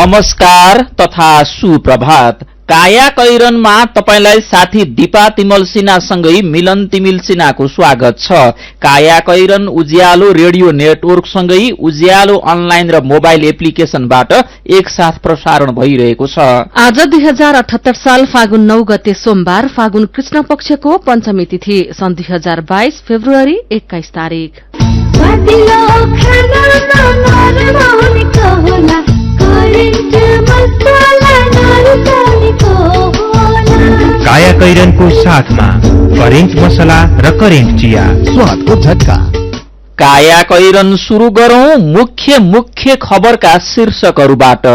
नमस्कार तथा सुप्रभात। काया कैरनमा तपाईलाई साथी दीपा तिमल सिन्हासँगै मिलन तिमिल सिन्हाको स्वागत छ। काया कैरन उज्यालो रेडियो नेटवर्कसँगै उज्यालो अनलाइन र मोबाइल एप्लिकेशनबाट एकसाथ प्रसारण भइरहेको छ। आज 2078 साल फागुन 9 गते सोमबार, फागुन कृष्ण पक्षको पञ्चमी तिथि, सन् 2022 फेब्रुअरी 21 तारिक। काया कैरनको साथमा करेन्ट मसला र करेन्ट चिया, स्वादको झट्का। काया कैरन सुरु गरौं मुख्य खबरका शीर्षकहरूबाट।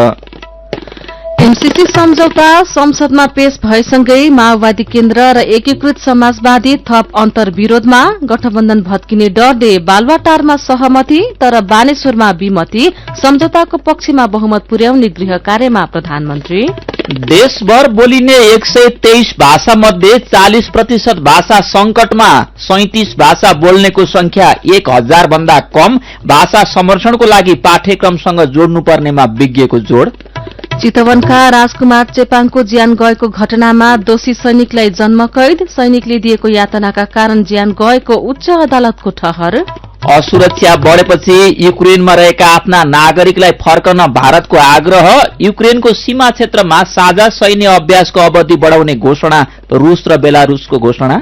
एमसीसी सम्झौता संसदमा पेश भएसँगै माओवादी केन्द्र र एकीकृत समाजवादी थप अन्तर्विरोधमा, गठबन्धन भत्किने डरले बालुवाटारमा सहमति तर बानेश्वरमा विमति, सम्झौताको पक्षमा बहुमत पुर्याउने गृह कार्यमा प्रधानमन्त्री। देशभर बोलिने 123 भाषा मध्ये 40% भाषा संकटमा, 37 भाषा बोल्नेको संख्या 1000 भन्दा कम, भाषा संरक्षणको लागि पाठ्यक्रमसँग जोड्नुपर्नेमा विज्ञको जोड। चितवनका राजकुमार चेपाङको ज्यान गएको घटनामा दोषी सैनिकलाई जन्मकैद, सैनिकले दिएको यातनाका कारण ज्यान गएको उच्च अदालतको ठहर। असुरक्षा बढेपछि युक्रेनमा रहेका आफ्ना नागरिकलाई फर्कन भारतको आग्रह, युक्रेनको सीमा क्षेत्रमा साझा सैन्य अभ्यासको अवधि बढ़ाउने घोषणा, रूस र बेलारूसको घोषणा।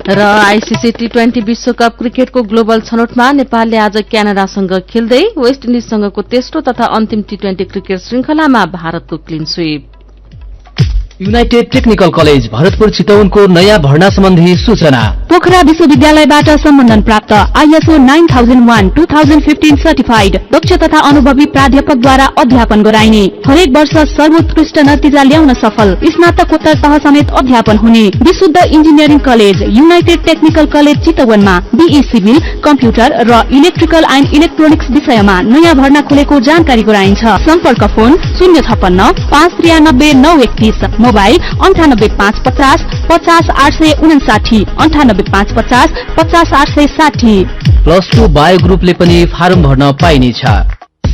र आईसीसी टी20 विश्वकप क्रिकेटको ग्लोबल छनौटमा नेपालले आज क्यानाडासँग खेल्दै वेस्ट इन्डिजसँगको तेस्रो तथा अन्तिम टी20 क्रिकेट श्रृंखलामा भारतको clean sweep. United Technical College Bharatpur चितवनको नयाँ भर्ना सम्बन्धी सूचना। पोखरा विश्वविद्यालयबाट सम्बन्धन प्राप्त आईएसओ 9001-2015 सर्टिफाइड दक्ष तथा अनुभवी प्राध्यापकद्वारा अध्यापन गराइने, हरेक वर्ष सर्वोत्कृष्ट नतिजा ल्याउन सफल स्नातकोत्तर तह समेत अध्यापन हुने विशुद्ध engineering college United Technical College चितवनमा बीई सिभिल, कम्प्युटर र इलेक्ट्रिकल एन्ड इलेक्ट्रोनिक्स विषयमा नयाँ भर्ना खुलेको जानकारी गराइन्छ। सम्पर्क फोन 056 593 931, मोबाइल 98550 50 859, 98550 50 860। +2 बायो ग्रुपले पनि फारम भर्न पाइनेछ।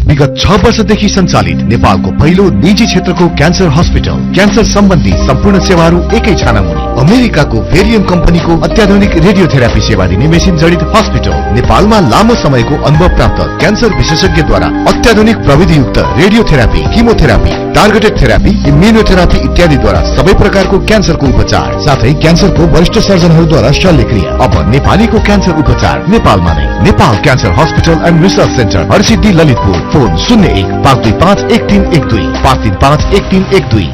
विगत 6 वर्षदेखि सञ्चालित नेपालको पहिलो निजी क्षेत्रको क्यान्सर हस्पिटल, क्यान्सर सम्बन्धी सम्पूर्ण सेवाहरू एकै छानामुनि। अमेरिकाको भेरियम कम्पनीको अत्याधुनिक रेडियोथेरापी सेवा दिने मेसिन जडित हस्पिटल, नेपालमा लामो समयको अनुभव प्राप्त क्यान्सर विशेषज्ञद्वारा अत्याधुनिक प्रविधियुक्त radiotherapy, chemotherapy, targeted therapy, immunotherapy इत्यादिद्वारा सबै प्रकारको क्यान्सरको उपचार, साथै क्यान्सरको वरिष्ठ सर्जनहरूद्वारा शल्यक्रिया। अब नेपालीको क्यान्सर उपचार नेपालमा नै। Nepal cancer hospital and research centre, Harsiddhi, Lalitpur. Phone 01-525-1312, 535-1312।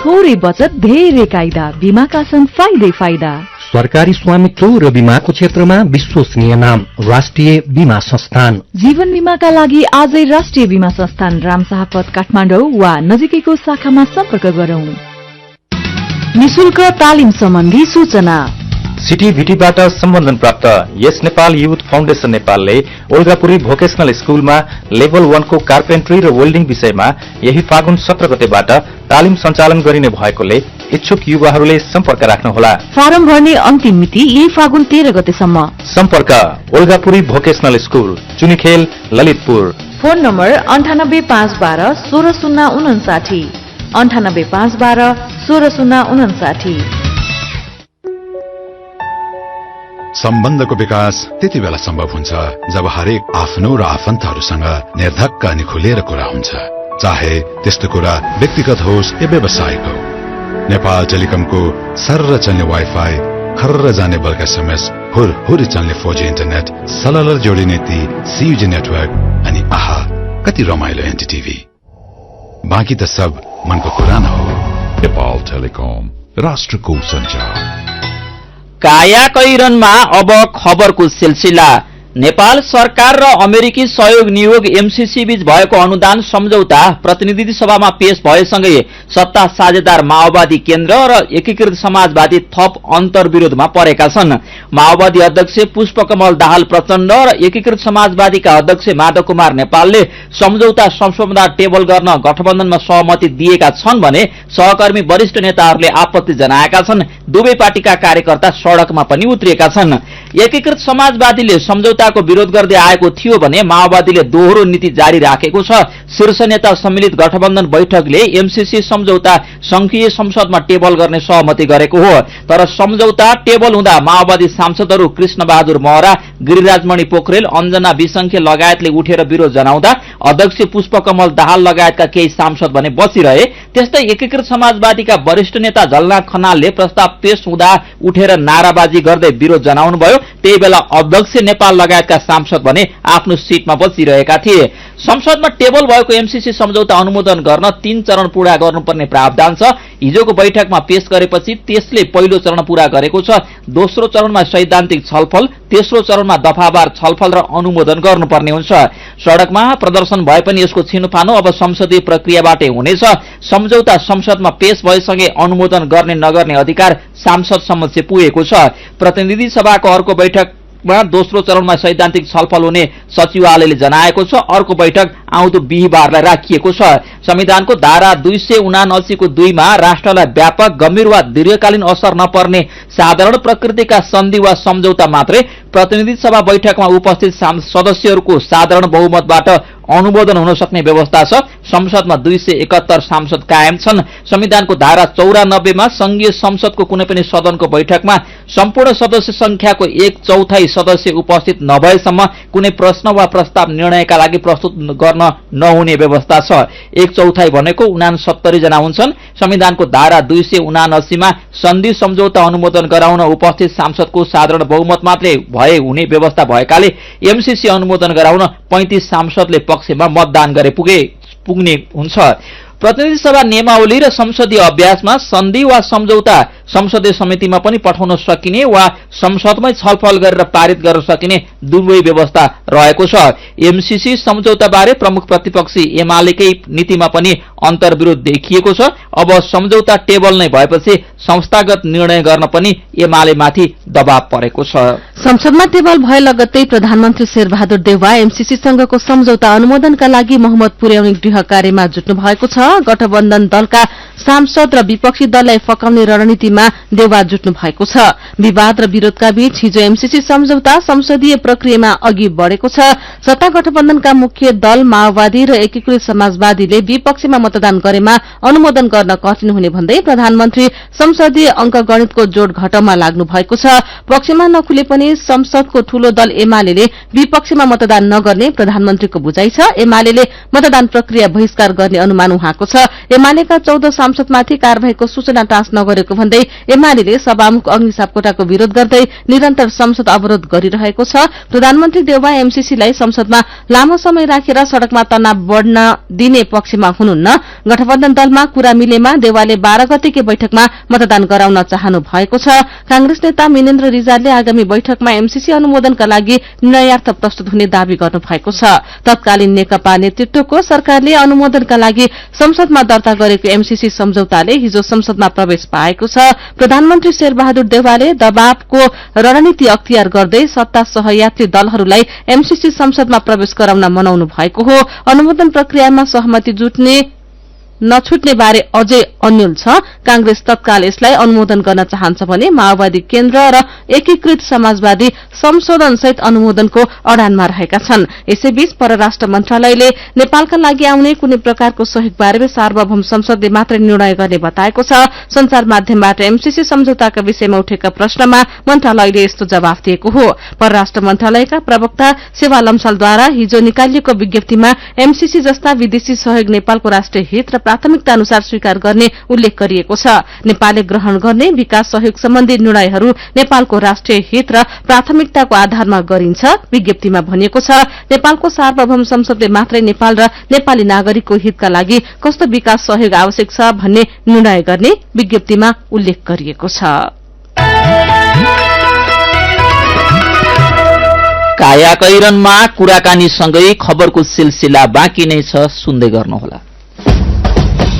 थोरै बचत धेरै कायदा, बीमाका छन् फाइदै फाइदा। सरकारी स्वामित्व र बीमाको क्षेत्रमा विश्वसनीय नाम राष्ट्रिय बीमा संस्थान। जीवन बीमाका लागि आजै राष्ट्रिय बीमा संस्थान रामशाहपथ काठमाडौँ वा नजिकैको शाखामा सम्पर्क गरौं। निशुल्क तालिम सम्बन्धी सूचना। सिटीभिटीबाट सम्बन्धन प्राप्त यस नेपाल युथ फाउन्डेशन नेपालले ओल्गापुरी भोकेशनल स्कूलमा लेभल 1 को कार्पेन्ट्री र वेल्डिङ विषयमा यही फागुन 17 गतेबाट तालिम सञ्चालन गरिने भएकोले इच्छुक युवाहरूले सम्पर्क राख्नुहोला। फारम भर्ने अन्तिम मिति यही फागुन 13 गतेसम्म। सम्पर्क Olgapuri vocational school, Chunikhel, Lalitpur. Phone number 98512 16059, 98512 16059। सम्बन्धको विकास त्यति बेला सम्भव हुन्छ जब हरेक आफ्नो र आफन्तहरूसँग निर्धक्क अनि खुलेर कुरा हुन्छ, चाहे त्यस्तो कुरा व्यक्तिगत होस् या व्यावसायिक हो। नेपाल टेलिकमको सर्र चल्ने वाइफाई, खर्र जाने बल्क एसएमएस, हुर चल्ने 4G इन्टरनेट, सलल जोडिने ती CUG नेटवर्क अनि आहा कति रमाइलो एनटीटीभी। बाँकी त सब मनको कुरा न हो। नेपाल टेलिकम, राष्ट्रको सञ्चार। काया कैरनमा अब खबरको सिलसिला। नेपाल सरकार र अमेरिकी सहयोग नियोग एमसीसी बीच भएको अनुदान सम्झौता प्रतिनिधि सभामा पेश भएसँगै सत्ता साझेदार माओवादी केन्द्र र एकीकृत समाजवादी थप अन्तर्विरोधमा परेका छन्। माओवादी अध्यक्ष पुष्पकमल दाहाल प्रचण्ड र एकीकृत समाजवादीका अध्यक्ष माधव कुमार नेपालले सम्झौता संशोधन टेबल गर्न गठबन्धनमा सहमति दिएका छन् भने सहकर्मी वरिष्ठ नेताहरूले आपत्ति जनाएका छन्। दुवै पार्टीका कार्यकर्ता सड़कमा पनि उत्रिएका छन्। एकीकृत समाजवादीले सम्झौता सम्झौताको विरोध गर्दै आएको थियो भने माओवादीले दोहोरो नीति जारी राखेको छ। शीर्ष नेता सम्मिलित गठबन्धन बैठकले एमसीसी सम्झौता संघीय संसदमा टेबल गर्ने सहमति गरेको हो। तर सम्झौता टेबल हुँदा माओवादी सांसदहरू कृष्ण बहादुर महरा, गिरिराजमणि पोखरेल, अञ्जना विसंखे लगायतले उठेर विरोध जनाउँदा अध्यक्ष पुष्पकमल दाहाल लगायतका केही सांसद भने बसिरहे। त्यस्तै एकीकृत समाजवादीका वरिष्ठ नेता झलनाथ खनालले प्रस्ताव पेश हुँदा उठेर नाराबाजी गर्दै विरोध जनाउनुभयो। त्यही बेला अध्यक्ष नेपाल लगायतका सांसद भने आफ्नो सीटमा बसिरहेका थिए। संसदमा टेबल भएको एमसीसी सम्झौता अनुमोदन गर्न 3 चरण पूरा गर्नुपर्ने प्रावधान छ। हिजोको बैठकमा पेश गरेपछि त्यसले पहिलो चरण पूरा गरेको छ। दोस्रो चरणमा सैद्धान्तिक छलफल, तेस्रो चरणमा दफावार छलफल र अनुमोदन गर्नुपर्ने हुन्छ। सड़कमा प्रदर्शन भए पनि यसको छिनोफानो अब संसदीय प्रक्रियाबाटै हुनेछ। सम्झौता संसदमा पेश भएसँगै अनुमोदन गर्ने नगर्ने अधिकार सांसद समक्ष पुगेको छ। प्रतिनिधि सभाको अर्को बैठकमा दोस्रो चरणमा सैद्धान्तिक छलफल हुने सचिवालयले जनाएको छ। अर्को बैठक आउँदो बिहीबारलाई राखिएको छ। संविधानको धारा 279 को 2 मा राष्ट्रलाई व्यापक, गम्भीर वा दीर्घकालीन असर नपर्ने साधारण प्रकृतिका सन्धि वा सम्झौता मात्रै प्रतिनिधि सभा बैठकमा उपस्थित सदस्यहरूको साधारण बहुमतबाट अनुमोदन हुन सक्ने व्यवस्था छ। संसदमा 271 सांसद कायम छन्। संविधानको धारा 94 मा संघीय संसदको कुनै पनि सदनको बैठकमा सम्पूर्ण सदस्य संख्याको 1/4 सदस्य उपस्थित नभएसम्म कुनै प्रश्न वा प्रस्ताव निर्णयका लागि प्रस्तुत गर्न नहुने व्यवस्था छ। 1/4 भनेको 69 जना हुन्छन्। संविधानको धारा 279 मा सन्धि सम्झौता अनुमोदन गराउन उपस्थित सांसदको साधारण बहुमत मात्रै भए हुने व्यवस्था भएकाले एमसीसी अनुमोदन गराउन 35 सांसदले पक्षमा मतदान गरे पुग्ने हुन्छ। प्रतिनिधि सभा नियमावली र संसदीय अभ्यासमा सन्धि वा सम्झौता संसदीय समितिमा पनि पठाउन सकिने वा संसदमै छलफल गरेर पारित गर्न सकिने दुवै व्यवस्था रहेको छ। एमसीसी सम्झौता बारे प्रमुख प्रतिपक्षी एमालेकै नीतिमा पनि अन्तर्विरोध देखिएको छ। अब सम्झौता टेबल नै भएपछि संस्थागत निर्णय गर्न पनि एमालेमाथि दबाव परेको छ। संसदमा टेबल भए लगत्तै प्रधानमन्त्री शेरबहादुर देउवा एमसीसीसँगको सम्झौता अनुमोदनका लागि मोहम्मद पुर्याउने गृह कार्यमा जुट्नु भएको छ। गठबन्धन दलका सांसद र विपक्षी दललाई फकाउने रणनीतिमा देउवा जुट्नु भएको छ। विवाद र विरोधका बीच हिजो एमसीसी सम्झौता संसदीय प्रक्रियामा अघि बढ़ेको छ। सत्ता गठबन्धनमा मुख्य दल माओवादी र एकीकृत समाजवादीले विपक्षमा मतदान गरेमा अनुमोदन गर्न कठिन हुने भन्दै प्रधानमन्त्री संसदीय अंकगणितको जोड घटाउमा लाग्नु भएको छ। पक्षमा नखुले पनि संसदको ठूलो दल एमाले विपक्षमा मतदान नगर्ने प्रधानमन्त्रीको बुझाइ छ। एमाले मतदान प्रक्रिया बहिष्कार गर्ने अनुमान उहाँको छ। एमालेका 14 सांसदमाथि कार्यवाहीको सूचना टाँस नगरेको भन्दै एमाले सभामुख अग्नि सापकोटाको विरोध गर्दै निरन्तर संसद अवरोध गरिरहेको छ। प्रधानमन्त्री देउवा एमसीसीलाई संसदमा लामो समय राखेर सड़कमा तनाव बढ़न दिने पक्षमा हुनुहुन्न। गठबन्धन दलमा कुरा मिलेमा देउवाले 12 गतेकै बैठकमा मतदान गराउन चाहनु भएको छ। कांग्रेस नेता मिनेन्द्र रिजालले आगामी बैठकमा एमसीसी अनुमोदनका लागि निर्णयार्थ प्रस्तुत हुने दावी गर्नु भएको छ। तत्कालीन नेकपा नेतृत्वको सरकारले अनुमोदनका लागि संसदमा दर्ता गरेको एमसीसी सम्झौताले हिजो संसदमा प्रवेश पाएको छ। प्रधानमन्त्री शेरबहादुर देउवाले दबावको रणनीति अख्तियार गर्दै सत्ता सहयात्री दलहरूलाई एमसीसी संसदमा प्रवेश गराउन मनाउनु भएको हो। अनुमोदन प्रक्रियामा सहमति नछुट्ने बारे अझै अन्यल छ। कांग्रेस तत्काल यसलाई अनुमोदन गर्न चाहन्छ भने माओवादी केन्द्र र एकीकृत समाजवादी संशोधनसहित अनुमोदनको अडानमा रहेका छन्। यसैबीच परराष्ट्र मन्त्रालयले नेपालका लागि आउने कुनै प्रकारको सहयोगबारे सार्वभौम संसदले मात्रै निर्णय गर्ने बताएको छ। संचार माध्यमबाट एमसीसी सम्झौताका विषयमा उठेका प्रश्नमा मन्त्रालयले यस्तो जवाफ दिएको हो। परराष्ट्र मन्त्रालयका प्रवक्ता सेवा लम्सालद्वारा हिजो निकालिएको विज्ञप्तिमा एमसीसी जस्ता विदेशी सहयोग नेपालको राष्ट्रिय हित र प्राथमिकता अनुसार स्वीकार गर्ने उल्लेख गरिएको छ। नेपालले ग्रहण गर्ने विकास सहयोग सम्बन्धी निर्णयहरू नेपालको राष्ट्रिय हित र प्राथमिकताको आधारमा गरिन्छ। विज्ञप्तिमा भनिएको छ नेपालको सार्वभौम संसदले मात्रै नेपाल र नेपाली नागरिकको हितका लागि कस्तो विकास सहयोग आवश्यक छ भन्ने निर्णय गर्ने विज्ञप्तिमा उल्लेख गरिएको छ। कायाकैरनमा कुराकानीसँगै खबरको सिलसिला बाँकी नै छ, सुन्दै गर्नुहोला।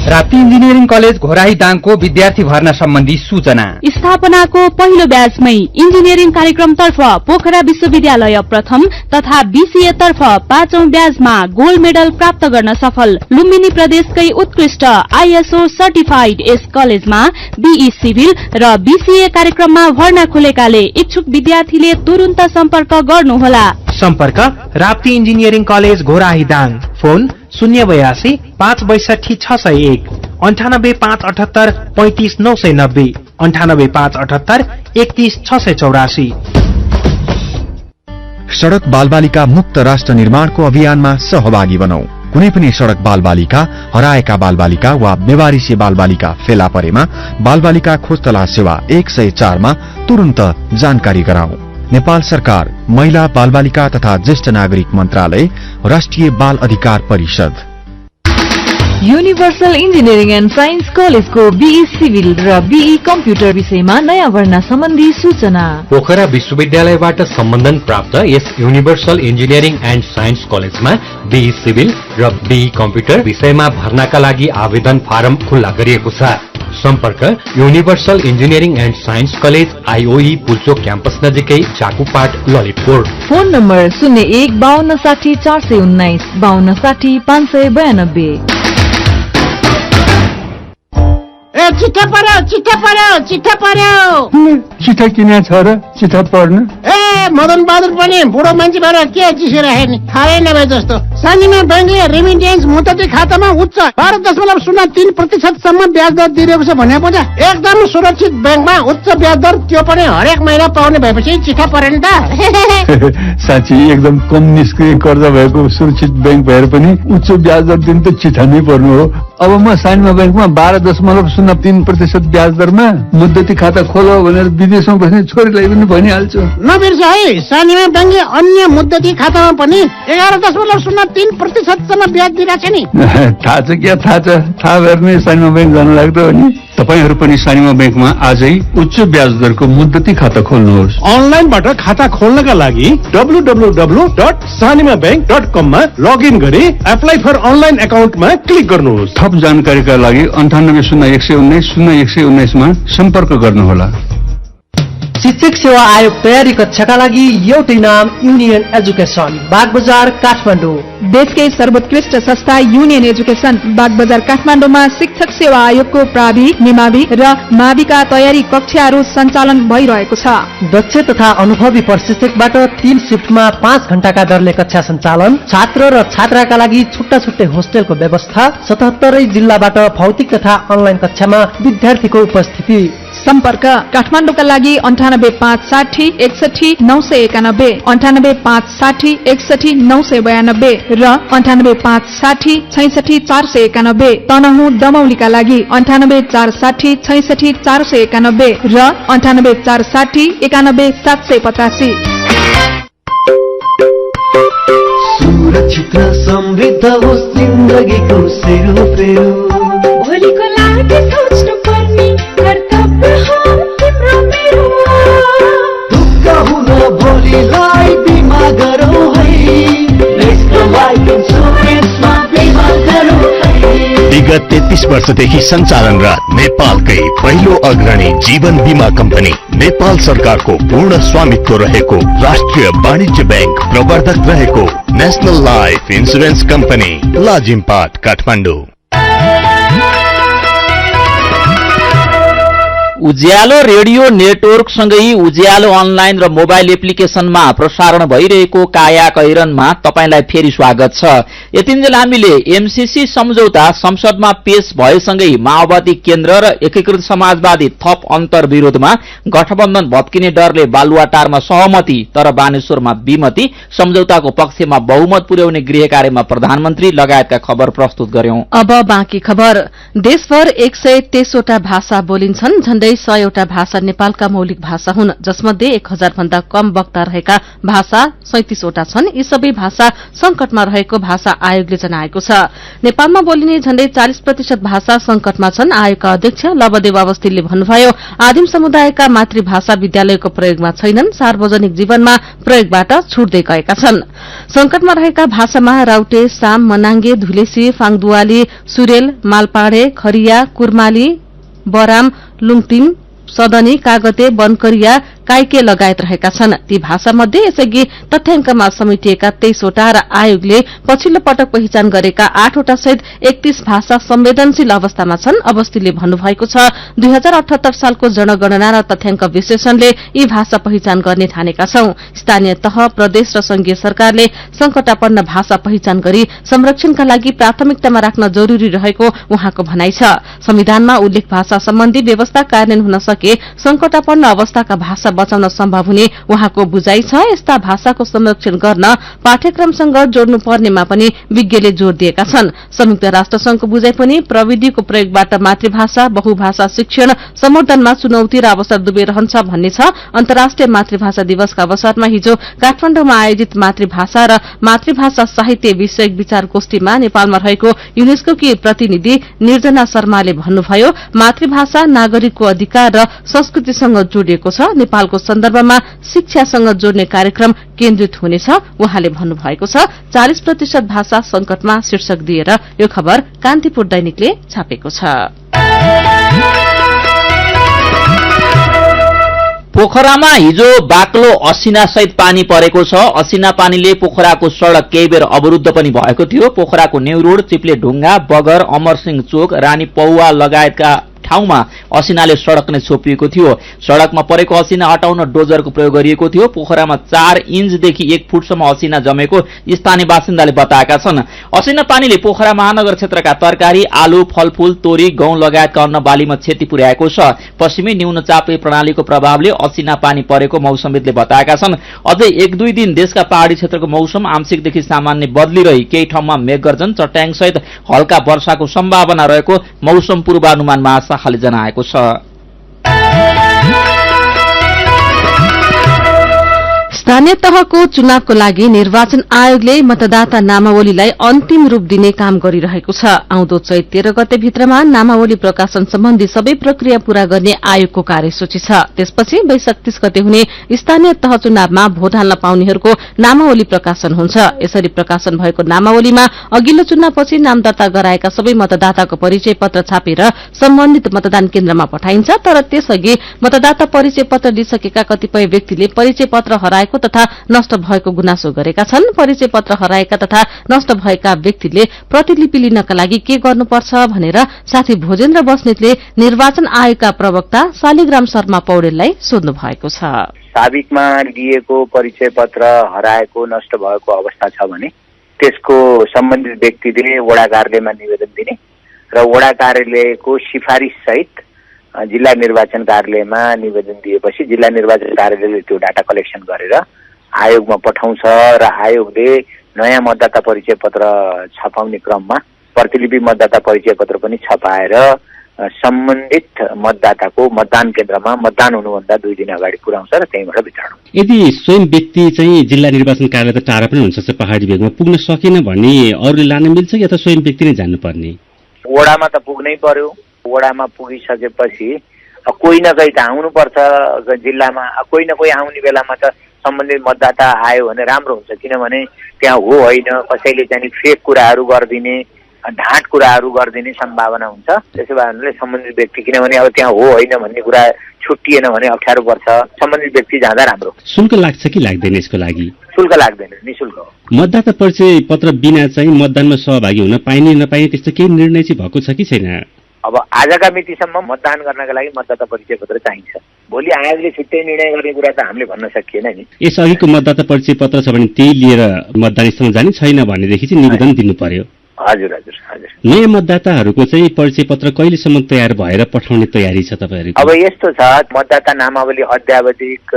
राप्ती इन्जिनियरिङ कलेज घोराही दाङको विद्यार्थी भर्ना सम्बन्धी सूचना। स्थापनाको पहिलो ब्याचमै इन्जिनियरिङ कार्यक्रमतर्फ पोखरा विश्वविद्यालय प्रथम तथा बीसीए तर्फ 5औं ब्याचमा गोल्ड मेडल प्राप्त गर्न सफल। लुम्बिनी प्रदेशकै उत्कृष्ट आईएसओ सर्टिफाइड यस कलेजमा बीई सिभिल र बीसीए कार्यक्रममा भर्ना खुलेकाले इच्छुक विद्यार्थीले तुरुन्त सम्पर्क गर्नुहोला। सम्पर्क Rapti engineering college Ghorahi Dang. Phone 082 562 601 98 578 35 990 98 578 31 684। सड़क बालबालिका मुक्त राष्ट्र निर्माणको अभियानमा सहभागी बनौं। कुनै पनि सड़क बालबालिका, हराएका बालबालिका वा बेवारिसे बालबालिका फेला परेमा बालबालिका खोज तलास सेवा 104 मा तुरन्त जानकारी गराउँ। नेपाल सरकार, महिला बालबालिका तथा ज्येष्ठ नागरिक मन्त्रालय, राष्ट्रिय बाल अधिकार परिषद। युनिभर्सल इन्जिनियरिङ एन्ड साइन्स कलेजको बीई सिभिल र बीई कम्प्युटर विषयमा नयाँ भर्ना सम्बन्धी सूचना। पोखरा विश्वविद्यालयबाट सम्बन्धन प्राप्त यस युनिभर्सल इन्जिनियरिङ एन्ड साइन्स कलेजमा बीई सिभिल र बीई कम्प्युटर विषयमा भर्नाका लागि आवेदन फारम खुल्ला गरिएको छ। सम्पर्क universal engineering and science college, IOE Pulchok campus नजिकै चाकुपाट, ललितपुर। Phone number 01 52 60 419 52 60 592। चिठा पर्यो चिठा किन छ र? चिठा पढ्नु? मदन बहादुर पनि बुढो मान्छे भएर के चिसिरहे नि, थाहै नभए जस्तो। सानीमा ब्याङ्कले रेमिटेन्स मुद्दती खातामा उच्च 12.03% सम्म ब्याज दर दिइरहेको छ भने बुझा। एकदम सुरक्षित ब्याङ्कमा उच्च ब्याज दर, त्यो पनि हरेक महिना पाउने भएपछि चिठा पर्यो नि त। साँच्ची एकदम कम निष्क्रिय कर्जा भएको सुरक्षित ब्याङ्क भएर पनि उच्च ब्याज दर दिनु त चिठा नै पर्नु हो। अब म सानीमा ब्याङ्कमा 12.03% ब्याज दरमा मुद्दती खाता खोल भनेर विदेशमा बस्ने छोरीलाई पनि भनिहाल्छु। नबिर्स है, सानीमा ब्याङ्कले अन्य मुद्दती खातामा पनि 11.03% सम्म ब्याज दिइरहेछ नि। थाहा छ क्या, थाहा छ। थाहा भएर नै सानीमा ब्याङ्क जान लाग्दो हो नि। तपाईहरू पनि सानीमा ब्याङ्कमा आजै उच्च ब्याज दरको मुद्दती खाता खोल्नुहोस्। अनलाइनबाट खाता खोल्नका लागि www.sanimabank.com मा लगइन गरी एप्लाई फर अनलाइन एकाउन्टमा क्लिक गर्नुहोस्। थप जानकारीका लागि 980119 मा सम्पर्क गर्नुहोला। शिक्षक सेवा आयोग तयारी कक्षाका लागि एउटै नाम, युनियन एजुकेसन, बागबजार, काठमाडौँ। देशकै सर्वोत्कृष्ट संस्था युनियन एजुकेसन बागबजार काठमाडौँमा शिक्षक सेवा आयोगको प्रावि, निमावि र माविका तयारी कक्षाहरू सञ्चालन भइरहेको छ। दक्ष तथा अनुभवी प्रशिक्षकबाट 3 शिफ्टमा 5 घण्टाका दरले कक्षा सञ्चालन। छात्र र छात्राका लागि छुट्टा छुट्टै होस्टेलको व्यवस्था। 77 जिल्लाबाट भौतिक तथा अनलाइन कक्षामा विद्यार्थीको उपस्थिति। सम्पर्क काठमाडौँका लागि 98 560 61 991, 98 560 61 992 र 98 560 66 491। तनहुँ दमौलीका लागि 98 460 66 491 र 98 460 91 785। सुरक्षित र समृद्ध होस् जिन्दगीको सेरोफेरो, भोलिको लागि सोच्नु पर्ने कर्तव्य हो तिम्रो मेरो। दुःख हुन भोलिलाई बिमा गरौँ है, नेसनल लाइफ इन्सुरेन्समा बिमा गरौँ है। विगत 33 वर्षदेखि सञ्चालनरत नेपालकै पहिलो अग्रणी जीवन बीमा कम्पनी, नेपाल सरकारको पूर्ण स्वामित्व रहेको राष्ट्रिय वाणिज्य ब्याङ्क प्रवर्धक रहेको national life insurance company, Lazimpat, Kathmandu. Ujyaalo radio network सँगै उज्यालो अनलाइन र मोबाइल एप्लिकेशनमा प्रसारण भइरहेको काया कैरनमा तपाईंलाई फेरि स्वागत छ। यतिन्जेल हामीले एमसीसी सम्झौता संसदमा पेश भएसँगै माओवादी केन्द्र र एकीकृत समाजवादी थप अन्तर्विरोधमा गठबन्धन भत्किने डरले बालुवाटारमा सहमति तर बानेश्वरमा विमति, सम्झौताको पक्षमा बहुमत पुर्याउने गृह कार्यमा प्रधानमन्त्री लगायतका खबर प्रस्तुत गर्यौं। अब बाँकी खबर। देशभर 123 वटा भाषा बोलिन्छन्। झण्डै 100 वटा भाषा नेपालका मौलिक भाषा हुन्, जसमध्ये 1000 भन्दा कम वक्ता रहेका भाषा 37 वटा छन्। यी सबै भाषा संकटमा रहेको भाषा आयोगले जनाएको छ। नेपालमा बोलिने झण्डै 40% भाषा संकटमा छन्। आयोगका अध्यक्ष लवदेव अवस्थीले भन्नुभयो, आदिम समुदायका मातृभाषा विद्यालयको प्रयोगमा छैनन्, सार्वजनिक जीवनमा प्रयोगबाट छुट्दै गएका छन्। संकटमा रहेका भाषामा राउटे, साम, मनाङ्गे, धुलेसी, फाङदुवाली, सुरेल, मालपाडे, खरिया, कुर्माली, बराम, लुङटिङ, सदनी, कागते, बनकरिया, काइके लगायत रहेका छन्। ती भाषामध्ये यसअघि तथ्याङ्कमा समेटिएका 23 वटा र आयोगले पछिल्लो पटक पहिचान गरेका 8 वटा सहित 31 भाषा संवेदनशील अवस्थामा छन्। अवस्थीले भन्नुभएको छ 2078 सालको जनगणना र तथ्याङ्क विश्लेषणले यी भाषा पहिचान गर्ने ठानेका छौं। स्थानीय तह, प्रदेश र संघीय सरकारले संकटापन्न भाषा पहिचान गरी संरक्षणका लागि प्राथमिकतामा राख्न जरूरी रहेको उहाँको भनाइ छ। संविधानमा उल्लेख भाषा सम्बन्धी व्यवस्था कार्यान्वयन हुन सके संकटापन्न अवस्थाका भाषा बचाउन सम्भव हुने उहाँको बुझाइ छ। यस्ता भाषाको संरक्षण गर्न पाठ्यक्रमसँग जोड्नु पर्नेमा पनि विज्ञले जोड़ दिएका छन्। संयुक्त राष्ट्र संघको बुझाइ पनि प्रविधिको प्रयोगबाट मातृभाषा बहुभाषा शिक्षण सम्वर्धनमा चुनौती र अवसर दुवै रहन्छ भन्ने छ। अन्तर्राष्ट्रिय मातृभाषा दिवसका अवसरमा हिजो काठमाडौँमा आयोजित मातृभाषा र मातृभाषा साहित्य विषयक विचार गोष्ठीमा नेपालमा रहेको युनेस्कोकी प्रतिनिधि निर्जना शर्माले भन्नुभयो मातृभाषा नागरिकको अधिकार र संस्कृतिसँग जोडिएको छ। नेपालको सन्दर्भमा शिक्षासँग जोड्ने कार्यक्रम केन्द्रित हुनेछ। उहाँले भन्नुभएको छ 40% भाषा संकटमा शीर्षक दिएर यो खबर कान्तिपुर दैनिकले छापेको छ। पोखरामा हिजो बाक्लो असिना सहित पानी परेको छ। असिना पानीले पोखराको सड़क केही बेर अवरुद्ध पनि भएको थियो। पोखराको न्यू रोड, चिप्ले ढुङ्गा, बगर, अमरसिंह चोक, रानी पौवा लगायतका ठाउँमा असिनाले सड़क नै छोपिएको थियो। सड़कमा परेको असिना हटाउन डोजरको प्रयोग गरिएको थियो। पोखरामा 4 इन्चदेखि 1 फुटसम्म असिना जमेको स्थानीय बासिन्दाले बताएका छन्। असिना पानीले पोखरा महानगर क्षेत्रका तरकारी, आलु, फलफूल, तोरी, गहुँ लगायतका अन्न बालीमा क्षति पुर्याएको छ। पश्चिमी न्यूनचापे प्रणालीको प्रभावले असिना पानी परेको मौसमविदले बताएका छन्। अझै 1-2 दिन देशका पहाड़ी क्षेत्रको मौसम आंशिकदेखि सामान्य बदलिरही केही ठाउँमा मेघगर्जन, चट्याङ सहित हल्का वर्षाको सम्भावना रहेको मौसम पूर्वानुमान महाशाखाले जनाएको छ। स्थानीय तहको चुनावको लागि निर्वाचन आयोगले मतदाता नामावलीलाई अन्तिम रूप दिने काम गरिरहेको छ। आउँदो चैत 13 गते भित्रमा नामावली प्रकाशन सम्बन्धी सबै प्रक्रिया पूरा गर्ने आयोगको कार्यसूची छ। त्यसपछि वैशाख 30 गते हुने स्थानीय तह चुनावमा भोट हाल्न पाउनेहरूको नामावली प्रकाशन हुन्छ। यसरी प्रकाशन भएको नामावलीमा अघिल्लो चुनावपछि नाम दर्ता गराएका सबै मतदाताको परिचय पत्र छापेर सम्बन्धित मतदान केन्द्रमा पठाइन्छ। तर त्यसअघि मतदाता परिचय पत्र लिइसकेका कतिपय व्यक्तिले परिचय पत्र हराएको तथा नष्ट भएको गुनासो गरेका छन्। परिचय पत्र हराएका तथा नष्ट भएका व्यक्तिले प्रतिलिपि लिनका लागि के गर्नुपर्छ भनेर साथी भोजेन्द्र बस्नेतले निर्वाचन आयोगका प्रवक्ता शालिग्राम शर्मा पौडेललाई सोध्नु भएको छ। साबिकमा लिएको परिचय पत्र हराएको नष्ट भएको अवस्था छ भने त्यसको सम्बन्धित व्यक्तिले वडा कार्यालयमा निवेदन दिने र वडा कार्यालयको सिफारिस सहित जिल्ला निर्वाचन कार्यालयमा निवेदन दिएपछि जिल्ला निर्वाचन कार्यालयले त्यो डाटा कलेक्सन गरेर आयोगमा पठाउँछ र आयोगले नयाँ मतदाता परिचय पत्र छपाउने क्रममा प्रतिलिपि मतदाता परिचय पत्र पनि छपाएर सम्बन्धित मतदाताको मतदान केन्द्रमा मतदान हुनुभन्दा 2 दिन अगाडि पुर्याउँछ र त्यहीँबाट वितरण हुन्छ। यदि स्वयं व्यक्ति चाहिँ जिल्ला निर्वाचन कार्यालय त टाढा पनि हुन्छ पहाडी भेगमा पुग्न सकेन भने अरूले लान मिल्छ कि अथवा स्वयं व्यक्ति नै जानुपर्ने? वडामा त पुग्नै पर्यो। वडामा पुगिसकेपछि कोही न कोही त आउनुपर्छ जिल्लामा। कोही न कोही आउने बेलामा त सम्बन्धित मतदाता आयो भने राम्रो हुन्छ, किनभने त्यहाँ हो होइन कसैले चाहिँ फेक कुराहरू गरिदिने, ढाँट कुराहरू गरिदिने सम्भावना हुन्छ। त्यसो भए सम्बन्धित व्यक्ति, किनभने अब त्यहाँ हो होइन भन्ने कुरा छुट्टिएन भने अप्ठ्यारो पर्छ। सम्बन्धित व्यक्ति जाँदा राम्रो। शुल्क लाग्छ कि लाग्दैन यसको लागि? शुल्क लाग्दैन, निःशुल्क हो। मतदाता परिचय पत्र बिना चाहिँ मतदानमा सहभागी हुन पाइने नपाइने त्यस्तो केही निर्णय चाहिँ भएको छ कि छैन? अब आजका मितिसम्म मतदान गर्नका लागि मतदाता परिचय पत्र चाहिन्छ। भोलि आयोगले छुट्टै निर्णय गर्ने कुरा त हामीले भन्न सकिएन नि। यसअघिको मतदाता परिचय पत्र छ भने त्यही लिएर मतदान स्थलमा जाने छैन भनेदेखि चाहिँ निवेदन दिनु पर्यो। हजुर हजुर हजुर। नयाँ मतदाताहरूको चाहिँ परिचय पत्र कहिलेसम्म तयार भएर पठाउने तयारी छ तपाईँहरूको? अब यस्तो छ, मतदाता नामावली अध्यावधिक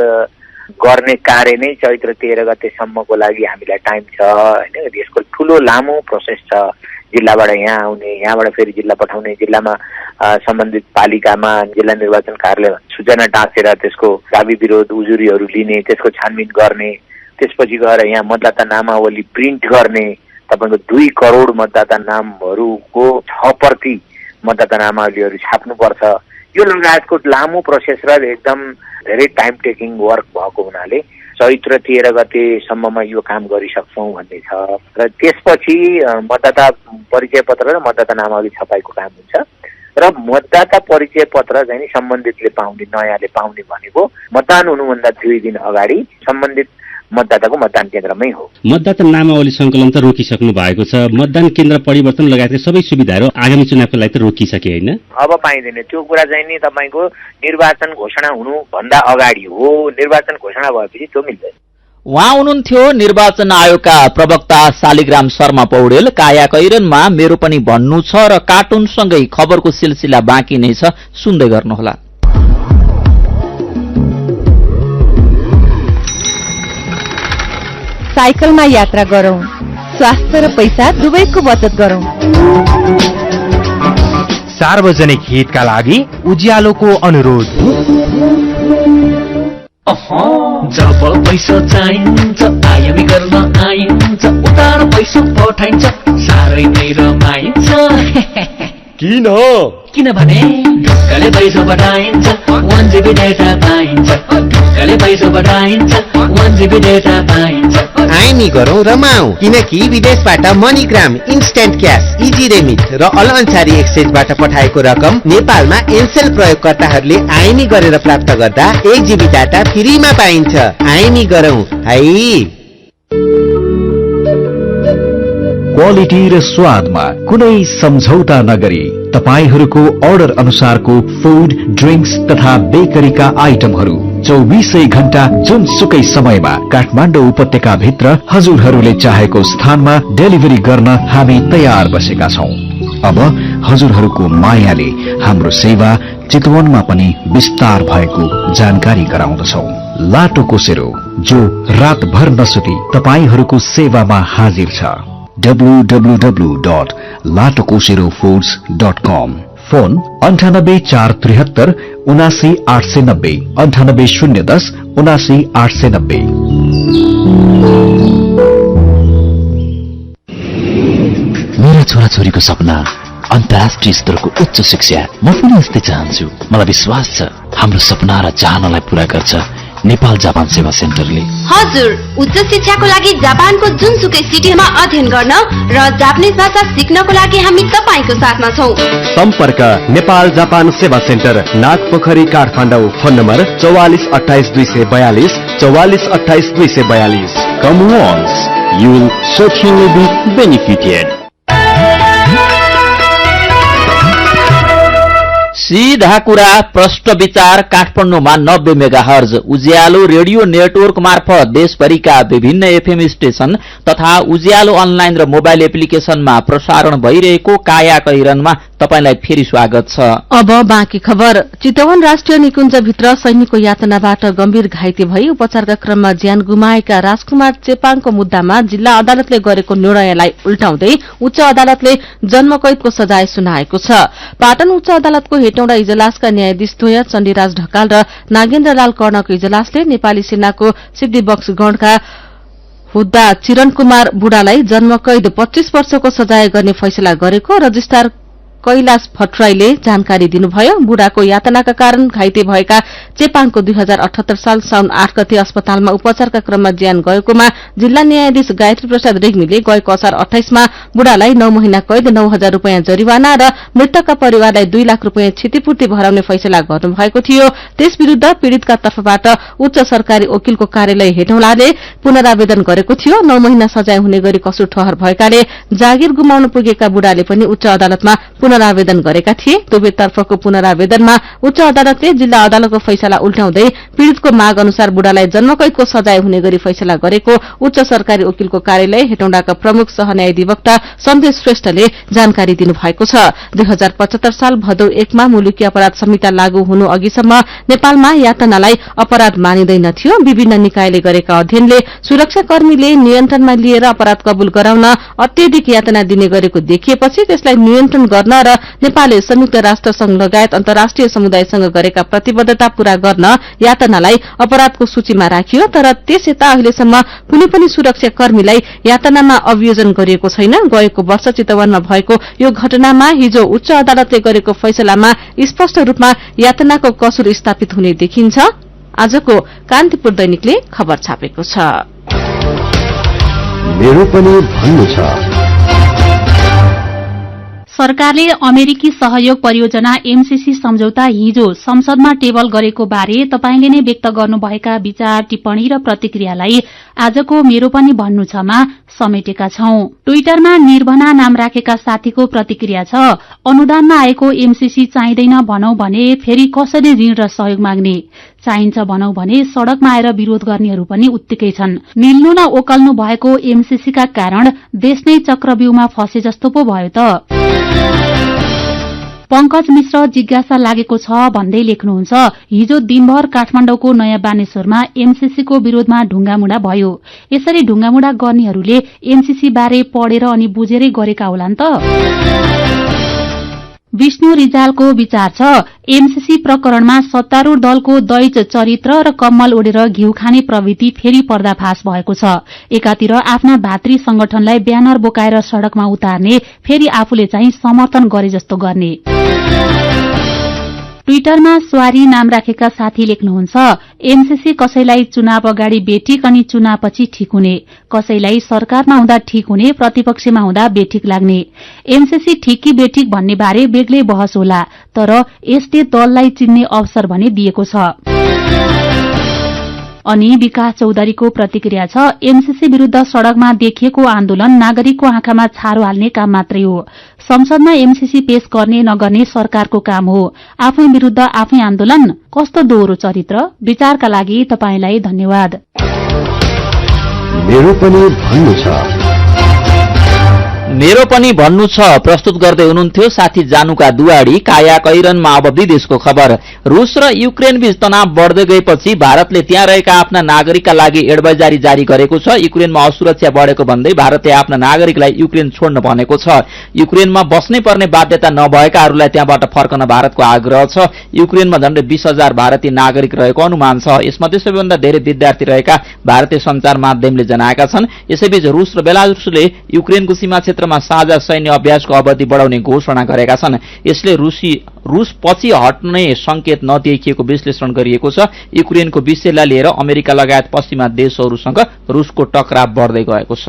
गर्ने कार्य नै चैत्र 13 गतेसम्मको लागि हामीलाई टाइम छ हैन। यसको ठुलो लामो प्रोसेस छ। जिल्लाबाट यहाँ आउने, यहाँबाट फेरि जिल्ला पठाउने, जिल्लामा सम्बन्धित पालिकामा जिल्ला निर्वाचन कार्यालय सूचना टाँसेर त्यसको दाबी विरोध उजुरीहरू लिने, त्यसको छानबिन गर्ने, त्यसपछि गएर यहाँ मतदाता नामावली प्रिन्ट गर्ने। तपाईँको 2 करोड मतदाता नामहरूको 6% मतदाता नामावलीहरू छाप्नुपर्छ। यो लगायतको लामो प्रोसेस र एकदम धेरै टाइम टेकिङ वर्क भएको हुनाले चैत्र 13 गतेसम्ममा यो काम गरिसक्छौँ भन्ने छ। र त्यसपछि मतदाता परिचय पत्र र मतदाता नामावली छपाईको काम हुन्छ र मतदाता परिचय पत्र चाहिँ सम्बन्धितले पाउने, नयाँले पाउने भनेको मतदान हुनुभन्दा 2 दिन अगाडि सम्बन्धित मतदाताको मतदान केन्द्रमै हो। मतदाता नामावली संकलन त रोकिसक्नु भएको छ, मतदान केन्द्र परिवर्तन लगायतका सबै सुविधाहरू आगामी चुनावको लागि त रोकिसके होइन? अब पाइँदैन। त्यो कुरा चाहिँ नि तपाईँको निर्वाचन घोषणा हुनुभन्दा अगाडि हो, निर्वाचन घोषणा भएपछि त्यो मिल्दैन। उहाँ हुनुहुन्थ्यो निर्वाचन आयोगका प्रवक्ता शालिग्राम शर्मा पौडेल। काया कैरनमा मेरो पनि भन्नु छ र कार्टुनसँगै खबरको सिलसिला बाँकी नै छ, सुन्दै गर्नुहोला। साइकलमा यात्रा गरौं, स्वास्थ्य र पैसा दुवैको बचत गरौं। सार्वजनिक हितका लागि उज्यालोको अनुरोध। जब पैसा चाहिन्छ आयामी गर्न आइन्छ, उतार पैसा पठाइन्छ, साह्रै नै रमाइन्छ। किनभने ढुक्कले पैसा पठाइन्छ, 1 GB डेटा पाइन्छ। ढुक्कले पैसा पठाइन्छ, 1 GB डेटा पाइन्छ। आइमी गरौँ रमाऊ, किनकि विदेशबाट MoneyGram, instant cash, easy remit र अल अन्सारी एक्सचेन्जबाट पठाएको रकम नेपालमा एनसेल प्रयोगकर्ताहरूले आइमी गरेर प्राप्त गर्दा 1 GB डाटा फ्रीमा पाइन्छ। आइमी गरौँ है। क्वालिटी र स्वादमा कुनै सम्झौता नगरी तपाईहरूको अर्डर अनुसारको फूड, ड्रिंक्स तथा बेकरीका आइटमहरू 24 घण्टा जुनसुकै समयमा काठमाडौँ उपत्यका भित्र हजुरहरूले चाहेको स्थानमा डेलिभरी गर्न हामी तयार बसेका छौं। अब हजुरहरूको मायाले हाम्रो सेवा चितवनमा पनि विस्तार भएको जानकारी गराउँदछौं। लाटो कोसेरो, जो रातभर नसुती तपाईहरूको सेवामा हाजिर छ। www.latokoserofoods.com। फोन 98 473 79890, 98 010 79890। मेरा छोराछोरीको सपना अन्तर्राष्ट्रिय स्तरको उच्च शिक्षा। म पनि यस्तै चाहन्छु। मलाई विश्वास छ हाम्रो सपना र चाहनालाई पूरा गर्छ नेपाल जापान सेवा सेन्टरले। हजुर, उच्च शिक्षाको लागि जापानको जुनसुकै सिटीमा अध्ययन गर्न र जापानिज भाषा सिक्नको लागि हामी तपाईको साथमा छौं। सम्पर्क Nepal Japan Sewa centre, Nagpokhari, Kathmandu. Phone number 44 28 242, 44 28 242। Come once, you will certainly be benefited. सीधा कुरा, प्रष्ट विचार। काठमाडौँमा 90 मेगाहर्ज उज्यालो रेडियो नेटवर्क मार्फत देशभरिका विभिन्न एफएम स्टेशन तथा उज्यालो अनलाइन र मोबाइल एप्लिकेशनमा प्रसारण भइरहेको काया कैरनमा तपाईलाई फेरि स्वागत छ। अब बाँकी खबर। चितवन राष्ट्रिय निकुञ्जभित्र सैनिकको यातनाबाट गम्भीर घाइते भई उपचारका क्रममा ज्यान गुमाएका राजकुमार चेपाङको मुद्दामा जिल्ला अदालतले गरेको निर्णयलाई उल्टाउँदै उच्च अदालतले जन्मकैदको सजाय सुनाएको छ। पाटन उच्च अदालतको हेटौँडा इजलासका न्यायाधीश द्वय चण्डीराज ढकाल र नागेन्द्र लाल कर्णको इजलासले नेपाली सेनाको सिद्धिबक्स गणका हुद्दा चिरण कुमार बुढालाई जन्मकैद 25 वर्षको सजाय गर्ने फैसला गरेको रजिस्ट्रार कैलाश भट्टराईले जानकारी दिनुभयो। बुढाको यातनाका कारण घाइते भएका चेपाङको 2078 साल साउन 8 गते अस्पतालमा उपचारका क्रममा ज्यान गएकोमा जिल्ला न्यायाधीश गायत्री प्रसाद रेग्मीले गएको असार 28 मा बुढालाई 9 महिना कैद, 9,000 रूपियाँ जरिवाना र मृतकका परिवारलाई 2 लाख रूपियाँ क्षतिपूर्ति भराउने फैसला गर्नुभएको थियो। त्यस विरूद्ध पीड़ितका तर्फबाट उच्च सरकारी वकिलको कार्यालय हेटौँडाले पुनरावेदन गरेको थियो। 9 महिना सजाय हुने गरी कसुर ठहर भएकाले जागिर गुमाउन पुगेका बुढाले पनि उच्च अदालतमा पुनरावेदन गरेका थिए। दुवैतर्फको पुनरावेदनमा उच्च अदालतले जिल्ला अदालतको फैसला उल्टाउँदै पीड़ितको माग अनुसार बुढालाई जन्मकैदको सजाय हुने गरी फैसला गरेको उच्च सरकारी वकिलको कार्यालय हेटौँडाका प्रमुख सहन्यायाधिवक्ता सन्देश श्रेष्ठले जानकारी दिनुभएको छ। 2075 साल भदौ 1 मा मुलुकी अपराध संहिता लागू हुनु अघिसम्म नेपालमा यातनालाई अपराध मानिँदैनथ्यो। विभिन्न निकायले गरेका अध्ययनले सुरक्षाकर्मीले नियन्त्रणमा लिएर अपराध कबूल गराउन अत्यधिक यातना दिने गरेको देखिएपछि त्यसलाई नियन्त्रण गर्न र नेपालले संयुक्त राष्ट्र संघ लगायत अन्तर्राष्ट्रिय समुदायसँग गरेका प्रतिबद्धता पूरा गर्न यातनालाई अपराधको सूचीमा राखियो। तर त्यसयता अहिलेसम्म कुनै पनि सुरक्षाकर्मीलाई यातनामा अभियोजन गरिएको छैन। गएको वर्ष चितवनमा भएको यो घटनामा हिजो उच्च अदालतले गरेको फैसलामा स्पष्ट रूपमा यातनाको कसुर स्थापित हुने देखिन्छ। आजको कान्तिपुर दैनिकले खबर छापेको छ। मेरो पनि भन्नु छ। सरकारले अमेरिकी सहयोग परियोजना एमसीसी सम्झौता हिजो संसदमा टेबल गरेको बारे तपाईंले नै व्यक्त गर्नुभएका विचार, टिप्पणी र प्रतिक्रियालाई आजको मेरो पनि भन्नु छमा समेटेका छौं। ट्विटरमा निर्भना नाम राखेका साथीको प्रतिक्रिया छ, अनुदानमा आएको एमसीसी चाहिँदैन भनौं भने फेरि कसरी ऋण र सहयोग माग्ने, चाहिन्छ भनौं भने सड़कमा आएर विरोध गर्नेहरू पनि उत्तिकै छन्। मिल्नु न ओकल्नु भएको एमसीसीका कारण देश नै चक्रव्यूहमा फसे जस्तो पो भयो त। पंकज मिश्र जिज्ञासा लागेको छ भन्दै लेख्नुहुन्छ, हिजो दिनभर काठमाडौँको नयाँ बानेश्वरमा एमसीसीको विरोधमा ढुङ्गामुढा भयो। यसरी ढुङ्गामुढा गर्नेहरूले एमसीसी बारे पढेर अनि बुझेरै गरेका होलान् त। विष्णु रिजालको विचार छ, एमसीसी प्रकरणमा सत्तारूढ़ दलको दैज चरित्र र कम्मल ओढेर घिउ खाने प्रवृत्ति फेरि पर्दाफाश भएको छ। एकातिर आफ्ना भातृ संगठनलाई ब्यानर बोकाएर सड़कमा उतार्ने, फेरि आफूले चाहिँ समर्थन गरे जस्तो गर्ने। ट्विटरमा स्वारी नाम राखेका साथी लेख्नुहुन्छ, एमसीसी कसैलाई चुनाव अगाडि बेठिक अनि चुनावपछि ठिक हुने, कसैलाई सरकारमा हुँदा ठिक हुने, प्रतिपक्षमा हुँदा बेठिक लाग्ने। एमसीसी ठिक कि बेठिक भन्ने बारे बेग्लै बहस होला, तर यसले दललाई चिन्ने अवसर भने दिएको छ। अनि विकास चौधरीको प्रतिक्रिया छ, एमसीसी विरूद्ध सड़कमा देखिएको आन्दोलन नागरिकको आँखामा छारो हाल्ने काम मात्रै हो। संसदमा एमसीसी पेश गर्ने नगर्ने सरकारको काम हो। आफै विरूद्ध आफै आन्दोलन, कस्तो दोहोरो चरित्र। विचारका लागि तपाईंलाई धन्यवाद। मेरो पनि भन्नु छ। मेरो पनि भन्नु छ प्रस्तुत गर्दै हुनुहुन्थ्यो साथी जानुका दुवाडी। काया कैरनमा अब विदेशको खबर। रूस र युक्रेन बीच तनाव बढ्दै गएपछि भारतले त्यहाँ रहेका आफ्ना नागरिकका लागि एडभाइजरी जारी गरेको छ। युक्रेनमा असुरक्षा बढेको भन्दै भारतले आफ्ना नागरिकलाई युक्रेन छोड्न भनेको छ। युक्रेनमा बस्नै पर्ने बाध्यता नभएकाहरूलाई त्यहाँबाट फर्कन भारतको आग्रह छ। युक्रेनमा झण्डै 20,000 भारतीय नागरिक रहेको अनुमान छ। यसमध्ये सबैभन्दा धेरै विद्यार्थी रहेका भारतीय सञ्चार माध्यमले जनाएका छन्। यसैबीच रूस र बेलारुसले युक्रेनको सीमा क्षेत्रमा साझा सैन्य अभ्यासको अवधि बढाउने घोषणा गरेका छन्। यसले रूस पछि हट्ने संकेत नदेखिएको विश्लेषण गरिएको छ। युक्रेनको विषयलाई लिएर अमेरिका लगायत पश्चिमा देशहरूसँग रूसको टकराव बढ्दै गएको छ।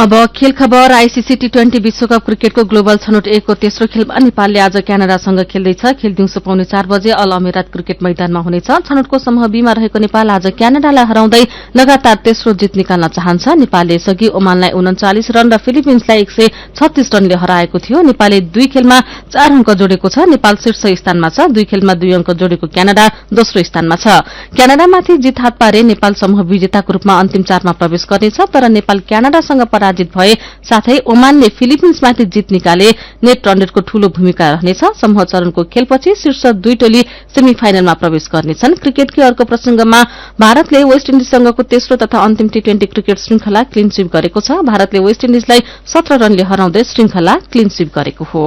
अब खेल खबर। आईसीसी टी20 विश्वकप क्रिकेटको ग्लोबल छनौट 1 को तेस्रो खेलमा नेपालले आज क्यानाडासँग खेल्दैछ। खेल दिउँसो 4:30 बजे अल अमिरात क्रिकेट मैदानमा हुनेछ। छनौटको समूह बी मा रहेको नेपाल आज क्यानाडालाई हराउँदै लगातार तेस्रो जित निकाल्न चाहन्छ। नेपालले यसअघि ओमानलाई 39 रन र फिलिपिन्सलाई 136 रनले हराएको थियो। नेपालले 2 खेलमा 4 अंक जोडेको छ। नेपाल शीर्ष स्थानमा छ। 2 खेलमा 2 अंक जोडेको क्यानाडा दोस्रो स्थानमा छ। क्यानाडामाथि जित हात पारे नेपाल समूह विजेताको रूपमा अन्तिम 4 मा प्रवेश गर्नेछ। तर नेपाल क्यानाडासँग पराजित भए साथै ओमानले फिलिपिन्समाथि जित निकाले नेट रन रेटको ठूलो भूमिका रहनेछ। समूह चरणको खेलपछि शीर्ष 2 टोली सेमी फाइनलमा प्रवेश गर्नेछन्। क्रिकेटकै अर्को प्रसंगमा भारतले वेस्ट इन्डिजसँगको तेस्रो तथा अन्तिम टी20 क्रिकेट श्रृंखला क्लिन स्वीप गरेको छ। भारतले वेस्ट इन्डिजलाई 17 रनले हराउँदै श्रृंखला क्लिन स्वीप गरेको हो।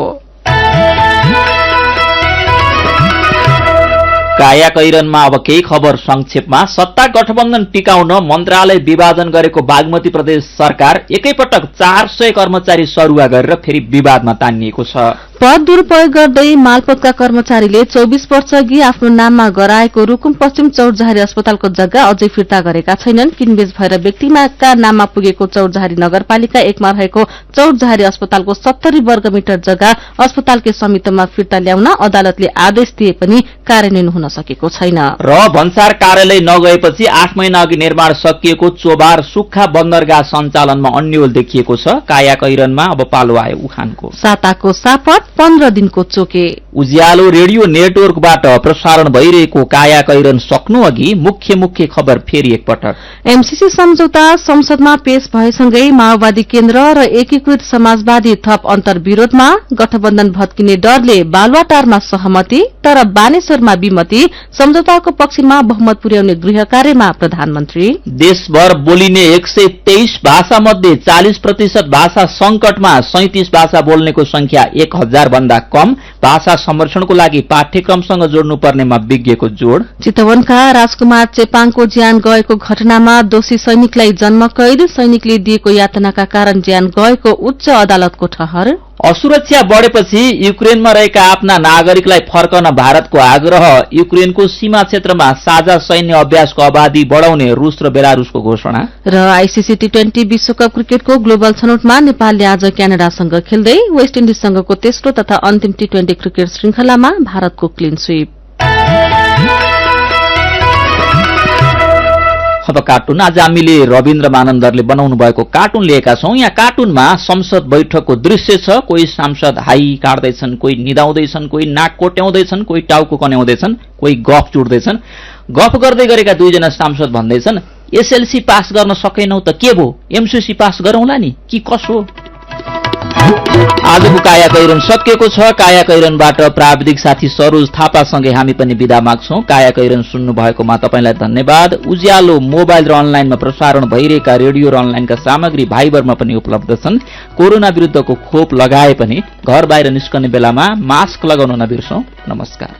काया कैरनमा अब केही खबर संक्षेपमा। सत्ता गठबन्धन टिकाउन मन्त्रालय विभाजन गरेको बागमती प्रदेश सरकार एकैपटक 400 कर्मचारी सरुवा गरेर फेरि विवादमा तानिएको छ। पद दुरूपयोग गर्दै मालपोतका कर्मचारीले 24 वर्ष अघि आफ्नो नाममा गराएको रुकुम पश्चिम चौरजहारी अस्पतालको जग्गा अझै फिर्ता गरेका छैनन्। किनबेच भएर व्यक्तिका नाममा पुगेको चौरजहारी नगरपालिका 1 मा रहेको चौरजहारी अस्पतालको 70 वर्गमिटर जग्गा अस्पतालकै स्वामित्वमा फिर्ता ल्याउन अदालतले आदेश दिए पनि कार्यान्वयन हुन सकेको छैन। र भन्सार कार्यालय नगएपछि 8 महिना अघि निर्माण सकिएको चोबार सुक्खा बन्दरगाह सञ्चालनमा अन्यल देखिएको छ। काया कैरनमा अब पालो आयो उखानको। साताको सापट 15 दिनको चोके। उज्यालो रेडियो नेटवर्कबाट प्रसारण भइरहेको काया कैरन सक्नु अघि मुख्य खबर फेरि एकपटक। एमसीसी सम्झौता संसदमा पेश भएसँगै माओवादी केन्द्र र एकीकृत समाजवादी थप अन्तर्विरोधमा। गठबन्धन भत्किने डरले बालुवाटारमा सहमति तर बानेश्वरमा विमति। सम्झौताको पक्षमा बहुमत पुर्याउने गृह कार्यमा प्रधानमन्त्री। देशभर बोलिने 123 भाषा मध्ये 40% भाषा संकटमा। 37 भाषा बोल्नेको संख्या 1000 भन्दा कम। भाषा संरक्षणको लागि पाठ्यक्रमसँग जोड्नुपर्नेमा विज्ञको जोड। चितवनका राजकुमार चेपाङको ज्यान गएको घटनामा दोषी सैनिकलाई जन्म कैद। सैनिकले दिएको यातनाका कारण ज्यान गएको उच्च अदालतको ठहर। असुरक्षा बढेपछि युक्रेनमा रहेका आफ्ना नागरिकलाई फर्कन भारतको आग्रह। युक्रेनको सीमा क्षेत्रमा साझा सैन्य अभ्यासको अवधि बढाउने रूस र बेलारुसको घोषणा। र आईसीसी टी20 विश्वकप क्रिकेटको ग्लोबल छनौटमा नेपालले आज क्यानाडासँग खेल्दै वेस्ट इन्डिजसँगको तेस्रो तथा अन्तिम टी20 क्रिकेट श्रृंखलामा भारतको क्लिन स्वीप। अब कार्टुन। आज हामीले रविन्द्र मानन्दरले बनाउनु भएको कार्टुन लिएका छौं। यहाँ कार्टुनमा संसद बैठकको दृश्य छ। कोही सांसद हाई काट्दैछन्, कोही निदाउँदैछन्, कोही नाक कोट्याउँदैछन्, कोही टाउको कन्याउँदैछन्, कोही गफ चुड्दैछन्। गफ गर्दै गरेका दुईजना सांसद भन्दैछन्, एसएलसी पास गर्न सकेनौ त के भो, एमसीसी पास गरौँला नि कि कसो। आजको काया कैरन सकिएको छ। काया कैरनबाट प्राविधिक साथी सरोज थापासँगै हामी पनि बिदा माग्छौं। काया कैरन सुन्नु भएकोमा तपाईलाई धन्यवाद। उज्यालो मोबाइल र अनलाइनमा प्रसारण भइरहेका रेडियो र अनलाइनका सामग्री भाइबरमा पनि उपलब्ध छन्। कोरोना विरुद्धको खोप लगाए पनि घर बाहिर निस्कने बेलामा मास्क लगाउन नबिर्सौं। नमस्कार।